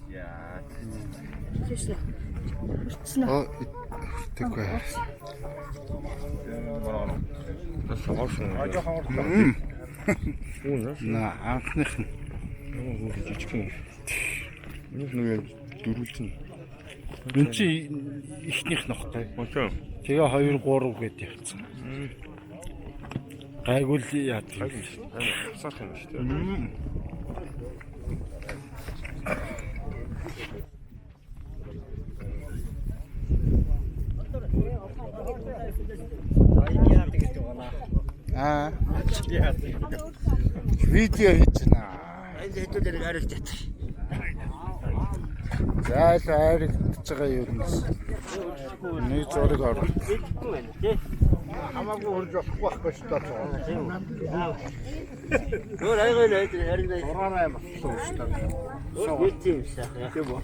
Яа. Тэггүй. На анхных нь. Жижиг юм. Нэг дөрвөлт нь. Энд чи ихнийх нохтой. Очоо. Тэгээ 2 3 гээд явцсан. Гайгүй л яа тийм. Саах юм шүү дээ. Видео хийж байна. Хэдүүлэр арилжаад. Зайл арилж байгаа юм. Нэг зураг орно. Хамаагүй хурж болохгүй байхгүй шүү дээ. Өөр айгаа л арилж Ураараа юм болсон шүү дээ. Нэг тийм шах яах юм бэ?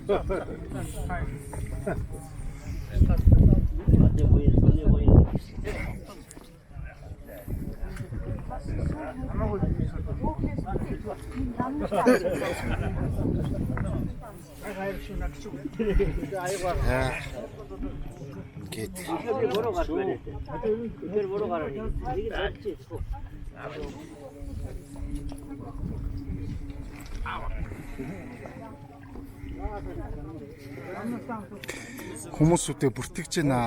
Гэт. Хүмүүсүүдээ бүртгэж байна.